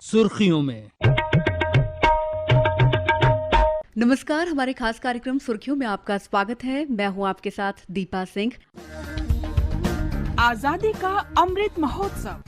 सुर्खियों में। नमस्कार, हमारे खास कार्यक्रम सुर्खियों में आपका स्वागत है। मैं हूं आपके साथ दीपा सिंह। आजादी का अमृत महोत्सव।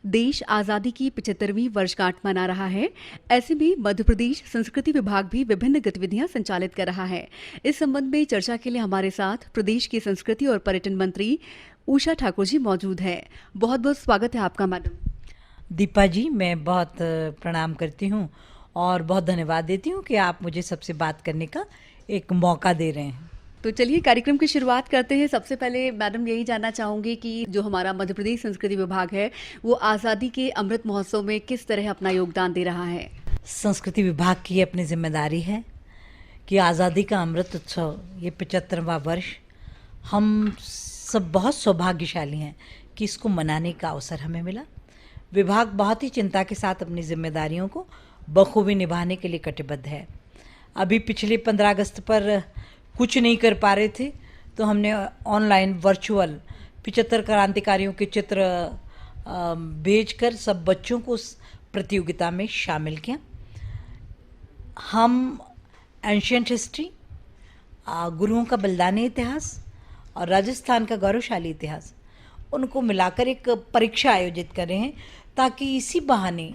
देश आजादी की 75वीं वर्षगांठ मना रहा है। ऐसे में मध्य प्रदेश संस्कृति विभाग भी विभिन्न गतिविधियां संचालित कर रहा है। इस संबंध में चर्चा के लिए हमारे साथ प्रदेश की संस्कृति और पर्यटन मंत्री उषा ठाकुर जी मौजूद हैं। बहुत बहुत स्वागत है आपका मैडम। दीपा जी, मैं बहुत प्रणाम करती हूँ और बहुत धन्यवाद देती हूँ कि आप मुझे सबसे बात करने का एक मौका दे रहे हैं। तो चलिए कार्यक्रम की शुरुआत करते हैं। सबसे पहले मैडम यही जानना चाहूंगी कि जो हमारा मध्य प्रदेश संस्कृति विभाग है वो आज़ादी के अमृत महोत्सव में किस तरह अपना योगदान दे रहा है। संस्कृति विभाग की अपनी जिम्मेदारी है कि आज़ादी का अमृत उत्सव ये 75वां वर्ष, हम सब बहुत सौभाग्यशाली हैं कि इसको मनाने का अवसर हमें मिला। विभाग बहुत ही चिंता के साथ अपनी जिम्मेदारियों को बखूबी निभाने के लिए कटिबद्ध है। अभी पिछले 15 अगस्त पर कुछ नहीं कर पा रहे थे तो हमने ऑनलाइन वर्चुअल 75 क्रांतिकारियों के चित्र भेजकर सब बच्चों को उस प्रतियोगिता में शामिल किया। हम एंशिएंट हिस्ट्री, गुरुओं का बलिदानी इतिहास और राजस्थान का गौरवशाली इतिहास, उनको मिलाकर एक परीक्षा आयोजित कर रहे हैं ताकि इसी बहाने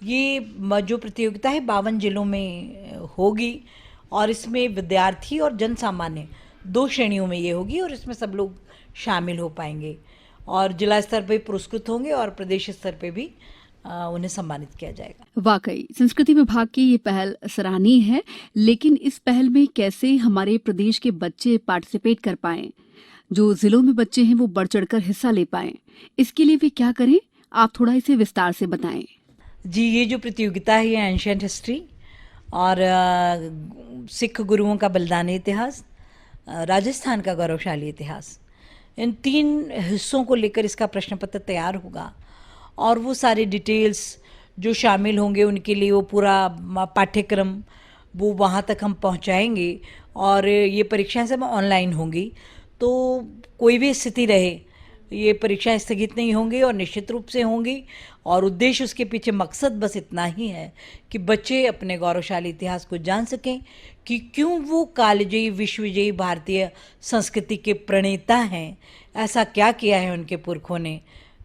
ये जो प्रतियोगिता है 52 जिलों में होगी और इसमें विद्यार्थी और जन सामान्य 2 श्रेणियों में ये होगी और इसमें सब लोग शामिल हो पाएंगे और जिला स्तर पर पुरस्कृत होंगे और प्रदेश स्तर पे भी उन्हें सम्मानित किया जाएगा। वाकई संस्कृति विभाग की ये पहल सराहनीय है, लेकिन इस पहल में कैसे हमारे प्रदेश के बच्चे पार्टिसिपेट कर पाएं, जो जिलों में बच्चे हैं वो बढ़ चढ़कर हिस्सा ले पाएं, इसके लिए वे क्या करें, आप थोड़ा इसे विस्तार से बताएं। जी, ये जो प्रतियोगिता है ये एंशिएंट हिस्ट्री और सिख गुरुओं का बलिदानी इतिहास, राजस्थान का गौरवशाली इतिहास, इन 3 हिस्सों को लेकर इसका प्रश्न पत्र तैयार होगा और वो सारे डिटेल्स जो शामिल होंगे उनके लिए वो पूरा पाठ्यक्रम वो वहाँ तक हम पहुँचाएंगे और ये परीक्षाएं सब ऑनलाइन होंगी। तो कोई भी स्थिति रहे ये परीक्षाएं स्थगित नहीं होंगी और निश्चित रूप से होंगी और उद्देश्य उसके पीछे मकसद बस इतना ही है कि बच्चे अपने गौरवशाली इतिहास को जान सकें कि क्यों वो कालजयी विश्वविजयी भारतीय संस्कृति के प्रणेता हैं, ऐसा क्या किया है उनके पुरखों ने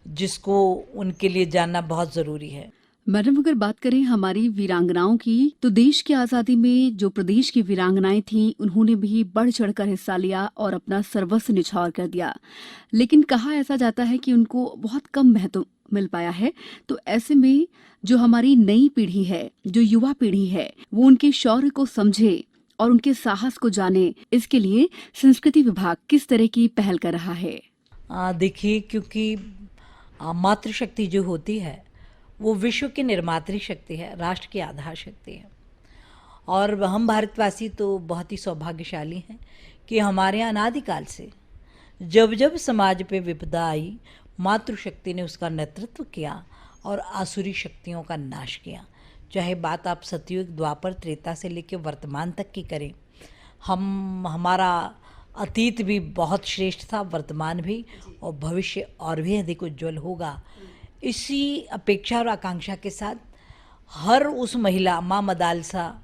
जिसको उनके लिए जानना बहुत ज़रूरी है। मैडम, अगर बात करें हमारी वीरांगनाओं की, तो देश की आज़ादी में जो प्रदेश की वीरांगनाएं थीं उन्होंने भी बढ़ चढ़कर हिस्सा लिया और अपना सर्वस्व निछावर कर दिया, लेकिन कहा ऐसा जाता है कि उनको बहुत कम महत्व मिल पाया है। तो ऐसे में जो हमारी नई पीढ़ी है, जो युवा पीढ़ी है, वो उनके शौर्य को समझे और उनके साहस को जाने, इसके लिए संस्कृति विभाग किस तरह की पहल कर रहा है। देखिए, क्योंकि मातृशक्ति जो होती है वो विश्व की निर्मात्री शक्ति है, राष्ट्र की आधार शक्ति है और हम भारतवासी तो बहुत ही सौभाग्यशाली हैं कि हमारे यहाँ अनादिकाल से जब जब समाज पे विपदा आई मातृशक्ति ने उसका नेतृत्व किया और आसुरी शक्तियों का नाश किया। चाहे बात आप सतयुग, द्वापर, त्रेता से लेकर वर्तमान तक की करें, हमारा अतीत भी बहुत श्रेष्ठ था, वर्तमान भी और भविष्य और भी अधिक उज्जवल होगा। इसी अपेक्षा और आकांक्षा के साथ हर उस महिला, माँ मदालसा,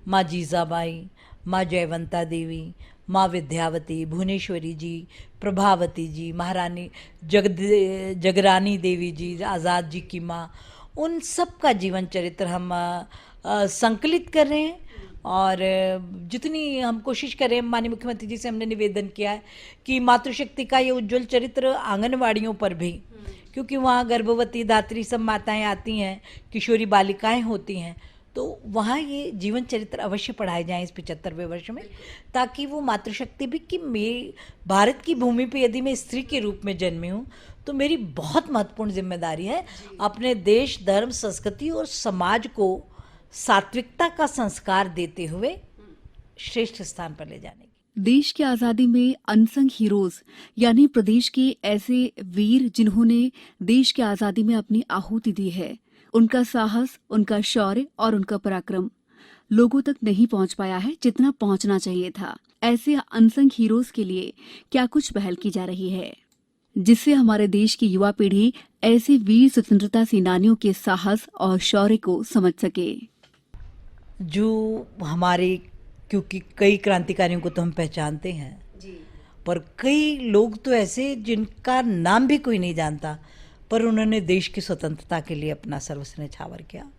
माँ जीजाबाई, माँ जयवंता देवी, माँ विद्यावती, भुवनेश्वरी जी, प्रभावती जी, महारानी जगरानी देवी जी, आज़ाद जी की माँ, उन सब का जीवन चरित्र हम संकलित कर रहे हैं और जितनी हम कोशिश करें, माननीय मुख्यमंत्री जी से हमने निवेदन किया है कि मातृशक्ति का ये उज्जवल चरित्र आंगनवाड़ियों पर भी, क्योंकि वहाँ गर्भवती धात्री सब माताएं आती हैं, किशोरी बालिकाएं होती हैं, तो वहाँ ये जीवन चरित्र अवश्य पढ़ाए जाएं इस 75वें वर्ष में, ताकि वो मातृशक्ति भी कि मैं भारत की भूमि पे यदि मैं स्त्री के रूप में जन्मी हूँ तो मेरी बहुत महत्वपूर्ण जिम्मेदारी है अपने देश, धर्म, संस्कृति और समाज को सात्विकता का संस्कार देते हुए श्रेष्ठ स्थान पर ले जाने की। देश की आजादी में अनसंग हीरोज यानी प्रदेश के ऐसे वीर जिन्होंने देश की आजादी में अपनी आहुति दी है, उनका साहस, उनका शौर्य और उनका पराक्रम लोगों तक नहीं पहुंच पाया है जितना पहुंचना चाहिए था। ऐसे अनसंग हीरोज के लिए क्या कुछ पहल की जा रही है जिससे हमारे देश की युवा पीढ़ी ऐसे वीर स्वतंत्रता सेनानियों के साहस और शौर्य को समझ सके? जो हमारे, क्योंकि कई क्रांतिकारियों को तो हम पहचानते हैं पर कई लोग तो ऐसे जिनका नाम भी कोई नहीं जानता, पर उन्होंने देश की स्वतंत्रता के लिए अपना सर्वस्व न्यौछावर किया।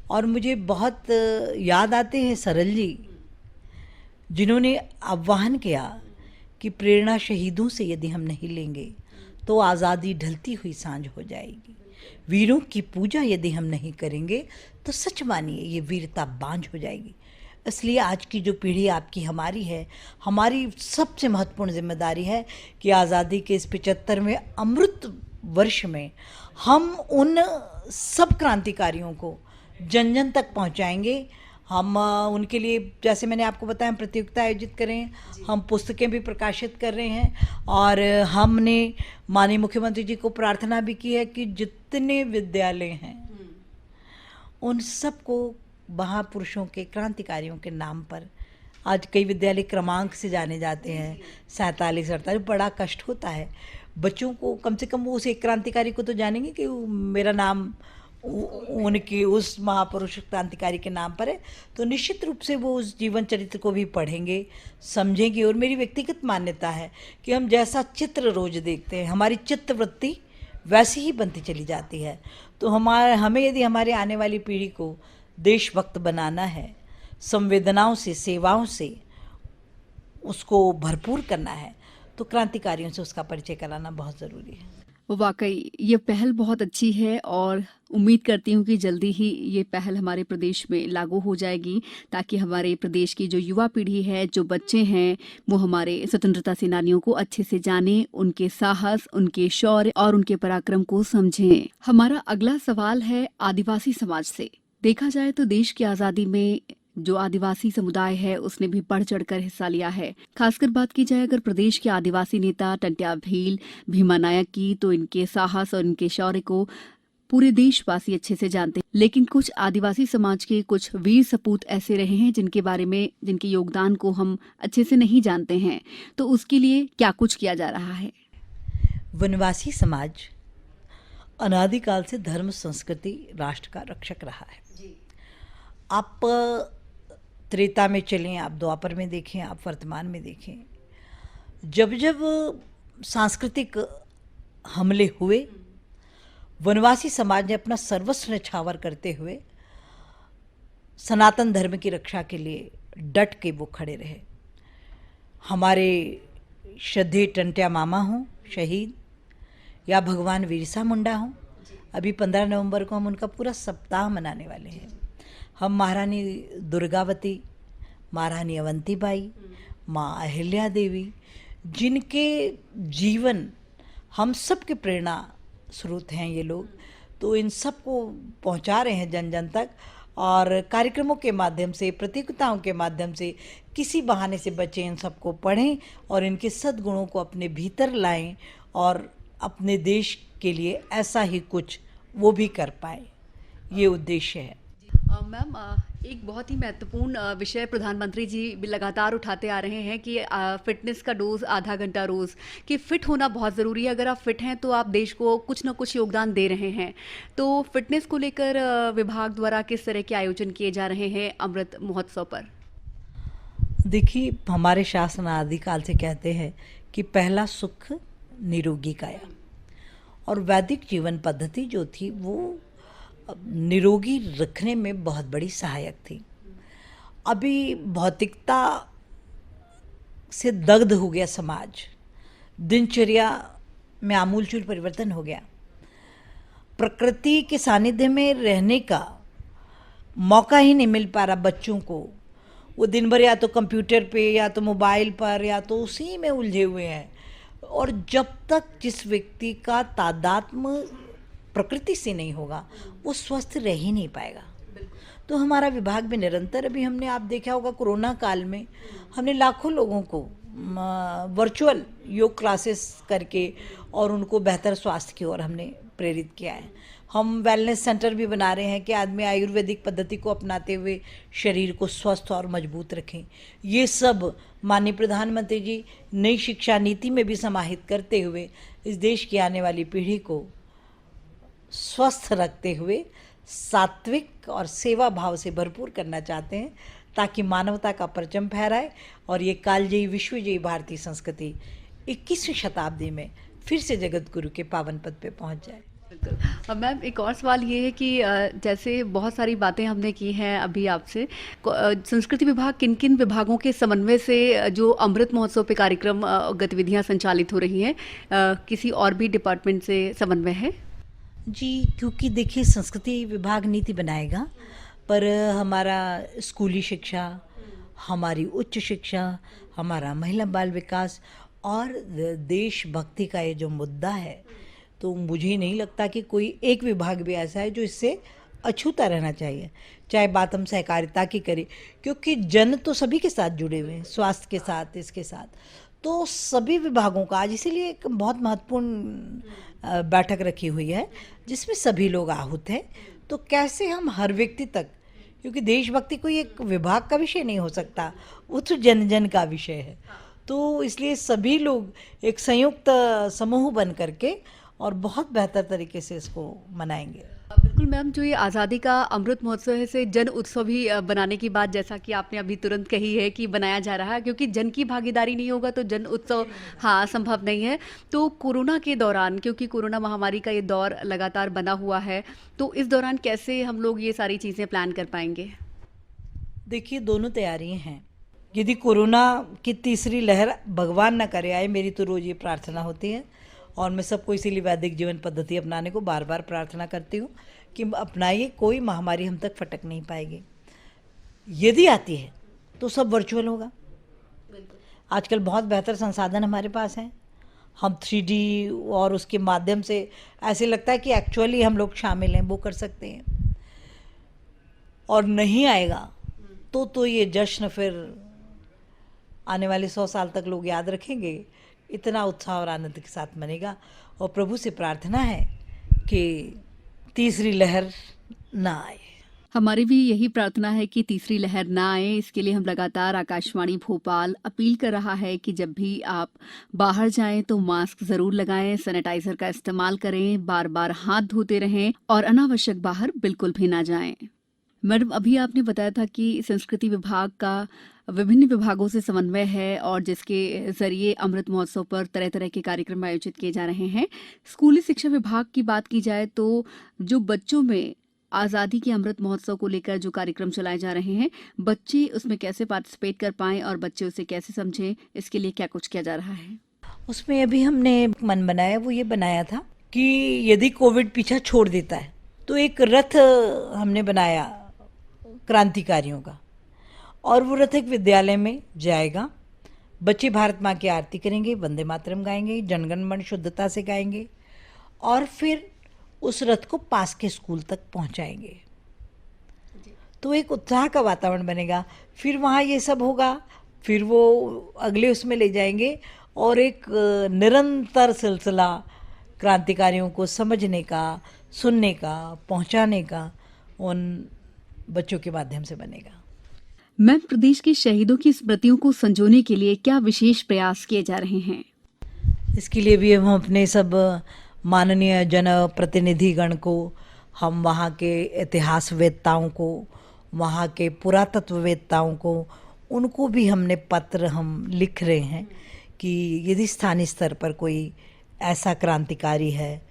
और मुझे बहुत याद आते हैं सरल जी, जिन्होंने आह्वान किया कि प्रेरणा शहीदों से यदि हम नहीं लेंगे तो आज़ादी ढलती हुई सांझ हो जाएगी। वीरों की पूजा यदि हम नहीं करेंगे तो सच मानिए ये वीरता बांझ हो जाएगी। इसलिए आज की जो पीढ़ी आपकी हमारी है, हमारी सबसे महत्वपूर्ण जिम्मेदारी है कि आज़ादी के इस 75वें अमृत वर्ष में हम उन सब क्रांतिकारियों को जन जन तक पहुंचाएंगे। हम उनके लिए, जैसे मैंने आपको बताया, हम प्रतियोगिता आयोजित कर रहे हैं, हम पुस्तकें भी प्रकाशित कर रहे हैं और हमने माननीय मुख्यमंत्री जी को प्रार्थना भी की है कि जितने विद्यालय हैं उन सबको महापुरुषों के, क्रांतिकारियों के नाम पर, आज कई विद्यालय क्रमांक से जाने जाते हैं, 47, 48, बड़ा कष्ट होता है बच्चों को। कम से कम वो उस एक क्रांतिकारी को तो जानेंगे कि मेरा नाम उनके उस महापुरुष क्रांतिकारी के नाम पर है, तो निश्चित रूप से वो उस जीवन चरित्र को भी पढ़ेंगे, समझेंगे। और मेरी व्यक्तिगत मान्यता है कि हम जैसा चित्र रोज देखते हैं, हमारी चित्तवृत्ति वैसी ही बनती चली जाती है। तो हमें यदि हमारे आने वाली पीढ़ी को देशभक्त बनाना है, संवेदनाओं से, सेवाओं से उसको भरपूर करना है, तो क्रांतिकारियों से उसका परिचय कराना बहुत ज़रूरी है। वाकई ये पहल बहुत अच्छी है और उम्मीद करती हूँ कि जल्दी ही ये पहल हमारे प्रदेश में लागू हो जाएगी, ताकि हमारे प्रदेश की जो युवा पीढ़ी है, जो बच्चे हैं, वो हमारे स्वतंत्रता सेनानियों को अच्छे से जाने, उनके साहस, उनके शौर्य और उनके पराक्रम को समझें। हमारा अगला सवाल है आदिवासी समाज से। देखा जाए तो देश की आज़ादी में जो आदिवासी समुदाय है उसने भी बढ़ चढ़कर हिस्सा लिया है। खासकर बात की जाए अगर प्रदेश के आदिवासी नेता टंट्या भील, भीमा नायक की, तो इनके साहस और इनके शौर्य को पूरे देशवासी अच्छे से जानते हैं। लेकिन कुछ आदिवासी समाज के कुछ वीर सपूत ऐसे रहे हैं जिनके बारे में, जिनके योगदान को हम अच्छे से नहीं जानते हैं। तो उसके लिए क्या कुछ किया जा रहा है? वनवासी समाज अनादिकाल से धर्म, संस्कृति, राष्ट्र का रक्षक रहा है। आप त्रेता में चलें, आप द्वापर में देखें, आप वर्तमान में देखें, जब जब सांस्कृतिक हमले हुए, वनवासी समाज ने अपना सर्वस्व न्यौछावर करते हुए सनातन धर्म की रक्षा के लिए डट के वो खड़े रहे। हमारे श्रद्धेय टंट्या मामा हों शहीद, या भगवान बिरसा मुंडा हों, अभी 15 नवंबर को हम उनका पूरा सप्ताह मनाने वाले हैं। हम महारानी दुर्गावती, महारानी अवंतीबाई, माँ अहिल्या देवी, जिनके जीवन हम सब के प्रेरणा स्रोत हैं ये लोग, तो इन सब को पहुँचा रहे हैं जन जन तक। और कार्यक्रमों के माध्यम से, प्रतियोगिताओं के माध्यम से, किसी बहाने से बच्चे इन सबको पढ़ें और इनके सद्गुणों को अपने भीतर लाएं और अपने देश के लिए ऐसा ही कुछ वो भी कर पाए, ये उद्देश्य है। मैम, एक बहुत ही महत्वपूर्ण विषय प्रधानमंत्री जी भी लगातार उठाते आ रहे हैं कि फिटनेस का डोज आधा घंटा रोज़, कि फिट होना बहुत ज़रूरी है। अगर आप फिट हैं तो आप देश को कुछ ना कुछ योगदान दे रहे हैं। तो फिटनेस को लेकर विभाग द्वारा किस तरह के आयोजन किए जा रहे हैं अमृत महोत्सव पर? देखिए, हमारे शास्त्र आदिकाल से कहते हैं कि पहला सुख निरोगी काया, और वैदिक जीवन पद्धति जो थी वो निरोगी रखने में बहुत बड़ी सहायक थी। अभी भौतिकता से दग्ध हो गया समाज, दिनचर्या में आमूलचूल परिवर्तन हो गया, प्रकृति के सानिध्य में रहने का मौका ही नहीं मिल पा रहा बच्चों को। वो दिन भर या तो कंप्यूटर पे, या तो मोबाइल पर, या तो उसी में उलझे हुए हैं। और जब तक जिस व्यक्ति का तादात्म्य प्रकृति से नहीं होगा, वो स्वस्थ रह ही नहीं पाएगा। तो हमारा विभाग भी निरंतर, अभी हमने, आप देखा होगा कोरोना काल में हमने लाखों लोगों को वर्चुअल योग क्लासेस करके और उनको बेहतर स्वास्थ्य की ओर हमने प्रेरित किया है। हम वेलनेस सेंटर भी बना रहे हैं कि आदमी आयुर्वेदिक पद्धति को अपनाते हुए शरीर को स्वस्थ और मजबूत रखें। ये सब माननीय प्रधानमंत्री जी नई शिक्षा नीति में भी समाहित करते हुए इस देश की आने वाली पीढ़ी को स्वस्थ रखते हुए सात्विक और सेवा भाव से भरपूर करना चाहते हैं, ताकि मानवता का परचम फहराए और ये कालजयी विश्वजयी भारतीय संस्कृति 21वीं शताब्दी में फिर से जगत गुरु के पावन पद पे पहुंच जाए। अब मैम एक और सवाल ये है कि जैसे बहुत सारी बातें हमने की हैं अभी आपसे, संस्कृति विभाग किन किन विभागों के समन्वय से जो अमृत महोत्सव पे कार्यक्रम गतिविधियां संचालित हो रही हैं, किसी और भी डिपार्टमेंट से समन्वय है? जी, क्योंकि देखिए संस्कृति विभाग नीति बनाएगा, पर हमारा स्कूली शिक्षा, हमारी उच्च शिक्षा, हमारा महिला बाल विकास और देशभक्ति का ये जो मुद्दा है, तो मुझे नहीं लगता कि कोई एक विभाग भी ऐसा है जो इससे अछूता रहना चाहिए। चाहे बात हम सहकारिता की करें, क्योंकि जन तो सभी के साथ जुड़े हुए हैं, स्वास्थ्य के साथ, इसके साथ, तो सभी विभागों का आज इसीलिए एक बहुत महत्वपूर्ण बैठक रखी हुई है जिसमें सभी लोग आहूत हैं। तो कैसे हम हर व्यक्ति तक, क्योंकि देशभक्ति कोई एक विभाग का विषय नहीं हो सकता, वो तो जन जन का विषय है, तो इसलिए सभी लोग एक संयुक्त समूह बन करके और बहुत बेहतर तरीके से इसको मनाएंगे। बिल्कुल मैम, जो ये आज़ादी का अमृत महोत्सव है इसे जन उत्सव ही बनाने की बात जैसा कि आपने अभी तुरंत कही है कि बनाया जा रहा है, क्योंकि जन की भागीदारी नहीं होगा तो जन उत्सव संभव नहीं है। तो कोरोना के दौरान, क्योंकि कोरोना महामारी का ये दौर लगातार बना हुआ है, तो इस दौरान कैसे हम लोग ये सारी चीज़ें प्लान कर पाएंगे? देखिए, दोनों तैयारियां हैं। यदि कोरोना की तीसरी लहर भगवान न करे आए, मेरी तो रोज़ ये प्रार्थना होती है और मैं सबको इसीलिए वैदिक जीवन पद्धति अपनाने को बार बार प्रार्थना करती हूँ कि अपनाइए, कोई महामारी हम तक फटक नहीं पाएगी। यदि आती है तो सब वर्चुअल होगा। आजकल बहुत बेहतर संसाधन हमारे पास हैं, हम 3D और उसके माध्यम से ऐसे लगता है कि एक्चुअली हम लोग शामिल हैं, वो कर सकते हैं। और नहीं आएगा तो ये जश्न फिर आने वाले 100 साल तक लोग याद रखेंगे। इतना उत्साह और आनंद के साथ मनेगा और प्रभु से प्रार्थना है कि तीसरी लहर ना आए। हमारी भी यही प्रार्थना है कि तीसरी लहर ना आए। इसके लिए हम लगातार आकाशवाणी भोपाल अपील कर रहा है कि जब भी आप बाहर जाएं तो मास्क जरूर लगाएं, सैनिटाइजर का इस्तेमाल करें, बार बार हाथ धोते रहें और अनावश्यक बाहर बिल्कुल भी ना जाएं। मैडम, अभी आपने बताया था कि संस्कृति विभाग का विभिन्न विभागों से समन्वय है और जिसके जरिए अमृत महोत्सव पर तरह तरह के कार्यक्रम आयोजित किए जा रहे हैं। स्कूली शिक्षा विभाग की बात की जाए तो जो बच्चों में आज़ादी के अमृत महोत्सव को लेकर जो कार्यक्रम चलाए जा रहे हैं, बच्चे उसमें कैसे पार्टिसिपेट कर पाएं और बच्चे उसे कैसे समझें, इसके लिए क्या कुछ किया जा रहा है? उसमें अभी हमने मन बनाया, वो ये बनाया था कि यदि कोविड पीछा छोड़ देता है तो एक रथ हमने बनाया क्रांतिकारियों का, और वो रथ एक विद्यालय में जाएगा। बच्चे भारत माँ की आरती करेंगे, वंदे मातरम गाएंगे, जनगण मन शुद्धता से गाएंगे और फिर उस रथ को पास के स्कूल तक पहुंचाएंगे। तो एक उत्साह का वातावरण बनेगा। फिर वहाँ ये सब होगा, फिर वो अगले उसमें ले जाएंगे और एक निरंतर सिलसिला क्रांतिकारियों को समझने का, सुनने का, पहुंचाने का उन बच्चों के माध्यम से बनेगा। मैम, प्रदेश के शहीदों की स्मृतियों को संजोने के लिए क्या विशेष प्रयास किए जा रहे हैं? इसके लिए भी हम अपने सब माननीय जनप्रतिनिधिगण को, हम वहाँ के इतिहासवेत्ताओं को, वहाँ के पुरातत्ववेत्ताओं को, उनको भी हमने पत्र हम लिख रहे हैं कि यदि स्थानीय स्तर पर कोई ऐसा क्रांतिकारी है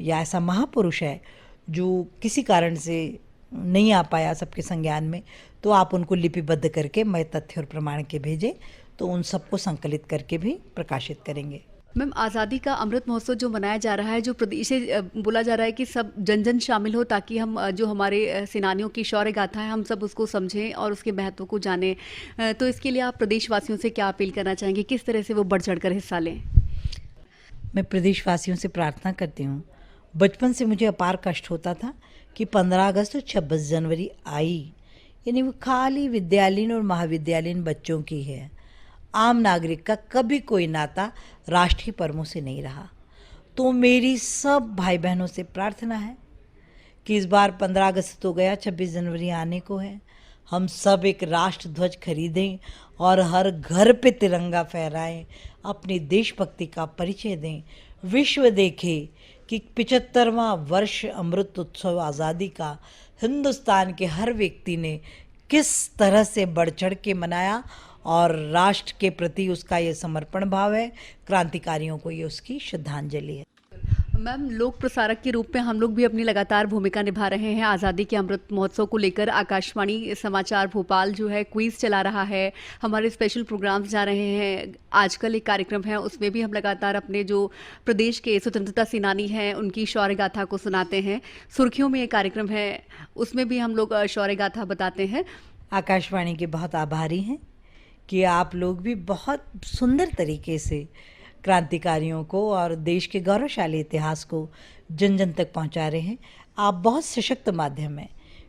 या ऐसा महापुरुष है जो किसी कारण से नहीं आ पाया सबके संज्ञान में, तो आप उनको लिपिबद्ध करके मैं तथ्य और प्रमाण के भेजें, तो उन सबको संकलित करके भी प्रकाशित करेंगे। मैम, आज़ादी का अमृत महोत्सव जो मनाया जा रहा है, जो प्रदेश से बोला जा रहा है कि सब जन जन शामिल हो ताकि हम जो हमारे सेनानियों की शौर्य गाथा है हम सब उसको समझें और उसके महत्व को जानें, तो इसके लिए आप प्रदेशवासियों से क्या अपील करना चाहेंगे, किस तरह से वो बढ़ चढ़ कर हिस्सा लें? मैं प्रदेशवासियों से प्रार्थना करती हूँ। बचपन से मुझे अपार कष्ट होता था कि 15 अगस्त और 26 जनवरी आई, यानी वो खाली विद्यालयीन और महाविद्यालयीन बच्चों की है। आम नागरिक का कभी कोई नाता राष्ट्रीय पर्वों से नहीं रहा। तो मेरी सब भाई बहनों से प्रार्थना है कि इस बार 15 अगस्त तो गया, 26 जनवरी आने को है। हम सब एक राष्ट्र ध्वज खरीदें और हर घर पे तिरंगा फहराएं, अपनी देशभक्ति का परिचय दें। विश्व देखे कि 75वां वर्ष अमृत उत्सव आज़ादी का हिंदुस्तान के हर व्यक्ति ने किस तरह से बढ़ चढ़ के मनाया और राष्ट्र के प्रति उसका ये समर्पण भाव है, क्रांतिकारियों को ये उसकी श्रद्धांजलि है। मैम, लोक प्रसारक के रूप में हम लोग भी अपनी लगातार भूमिका निभा रहे हैं आज़ादी के अमृत महोत्सव को लेकर। आकाशवाणी समाचार भोपाल जो है क्विज चला रहा है, हमारे स्पेशल प्रोग्राम्स जा रहे हैं। आजकल एक कार्यक्रम है, उसमें भी हम लगातार अपने जो प्रदेश के स्वतंत्रता सेनानी हैं उनकी शौर्य गाथा को सुनाते हैं। सुर्खियों में एक कार्यक्रम है, उसमें भी हम लोग शौर्य गाथा बताते हैं। आकाशवाणी के बहुत आभारी हैं कि आप लोग भी बहुत सुंदर तरीके से क्रांतिकारियों को और देश के गौरवशाली इतिहास को जन जन तक पहुंचा रहे हैं। आप बहुत सशक्त माध्यम हैं।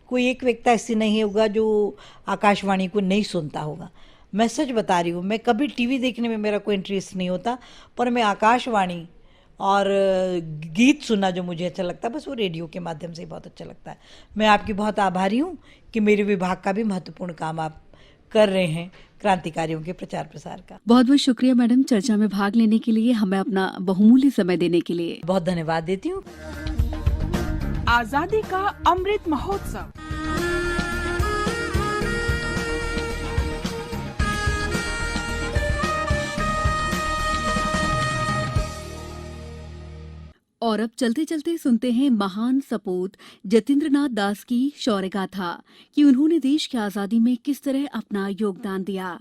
कोई एक व्यक्ति ऐसी नहीं होगा जो आकाशवाणी को नहीं सुनता होगा। मैं सच बता रही हूँ, मैं कभी टीवी देखने में मेरा कोई इंटरेस्ट नहीं होता, पर मैं आकाशवाणी और गीत सुनना जो मुझे अच्छा लगता है, बस वो रेडियो के माध्यम से ही बहुत अच्छा लगता है। मैं आपकी बहुत आभारी हूँ कि मेरे विभाग का भी महत्वपूर्ण काम आप कर रहे हैं क्रांतिकारियों के प्रचार प्रसार का। बहुत बहुत शुक्रिया मैडम, चर्चा में भाग लेने के लिए, हमें अपना बहुमूल्य समय देने के लिए बहुत धन्यवाद देती हूँ। आजादी का अमृत महोत्सव। और अब चलते चलते सुनते हैं महान सपूत जतींद्रनाथ दास की शौर्य गाथा कि उन्होंने देश की आजादी में किस तरह अपना योगदान दिया।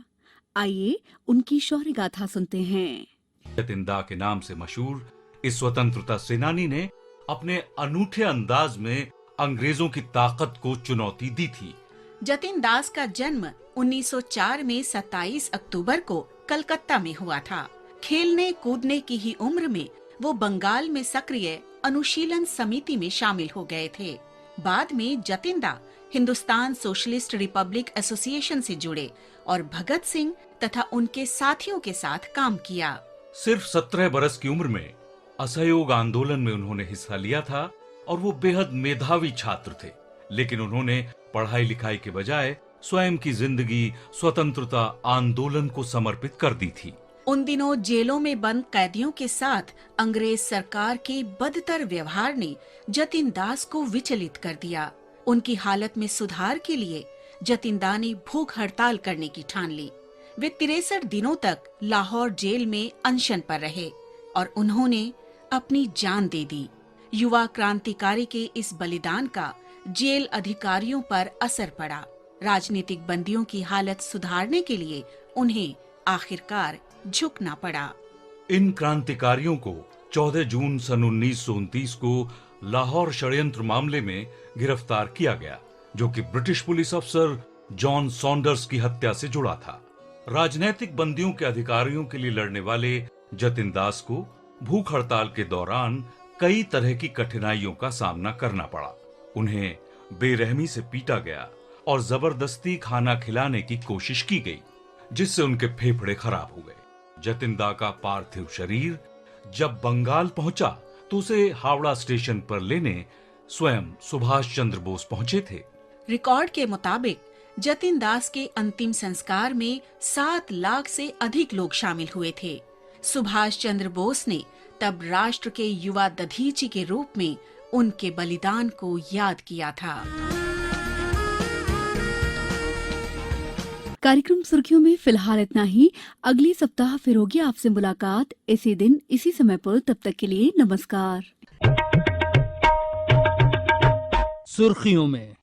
आइए उनकी शौर्य गाथा सुनते हैं। जतिन के नाम से मशहूर इस स्वतंत्रता सेनानी ने अपने अनूठे अंदाज में अंग्रेजों की ताकत को चुनौती दी थी। जतिन दास का जन्म 1904 में 27 अक्टूबर को कलकत्ता में हुआ था। खेलने कूदने की ही उम्र में वो बंगाल में सक्रिय अनुशीलन समिति में शामिल हो गए थे। बाद में जतिंदा हिंदुस्तान सोशलिस्ट रिपब्लिक एसोसिएशन से जुड़े और भगत सिंह तथा उनके साथियों के साथ काम किया। सिर्फ 17 बरस की उम्र में असहयोग आंदोलन में उन्होंने हिस्सा लिया था और वो बेहद मेधावी छात्र थे, लेकिन उन्होंने पढ़ाई लिखाई के बजाय स्वयं की जिंदगी स्वतंत्रता आंदोलन को समर्पित कर दी थी। उन दिनों जेलों में बंद कैदियों के साथ अंग्रेज सरकार के बदतर व्यवहार ने जतिन दास को विचलित कर दिया। उनकी हालत में सुधार के लिए जतिंदा ने भूख हड़ताल करने की ठान ली। वे 63 दिनों तक लाहौर जेल में अनशन पर रहे और उन्होंने अपनी जान दे दी। युवा क्रांतिकारी के इस बलिदान का जेल अधिकारियों पर असर पड़ा। राजनीतिक बंदियों की हालत सुधारने के लिए उन्हें आखिरकार झुकना पड़ा। इन क्रांतिकारियों को 14 जून सन 1929 को लाहौर षड्यंत्र मामले में गिरफ्तार किया गया, जो कि ब्रिटिश पुलिस अफसर जॉन सॉन्डर्स की हत्या से जुड़ा था। राजनैतिक बंदियों के अधिकारियों के लिए लड़ने वाले जतिन दास को भूख हड़ताल के दौरान कई तरह की कठिनाइयों का सामना करना पड़ा। उन्हें बेरहमी से पीटा गया और जबरदस्ती खाना खिलाने की कोशिश की गई, जिससे उनके फेफड़े खराब हो गए। जतिंदा का पार्थिव शरीर जब बंगाल पहुंचा तो उसे हावड़ा स्टेशन पर लेने स्वयं सुभाष चंद्र बोस पहुंचे थे। रिकॉर्ड के मुताबिक जतिन दास के अंतिम संस्कार में 7 लाख से अधिक लोग शामिल हुए थे। सुभाष चंद्र बोस ने तब राष्ट्र के युवा दधीची के रूप में उनके बलिदान को याद किया था। कार्यक्रम सुर्खियों में फिलहाल इतना ही। अगले सप्ताह फिर होगी आपसे मुलाकात, इसी दिन इसी समय पर। तब तक के लिए नमस्कार। सुर्खियों में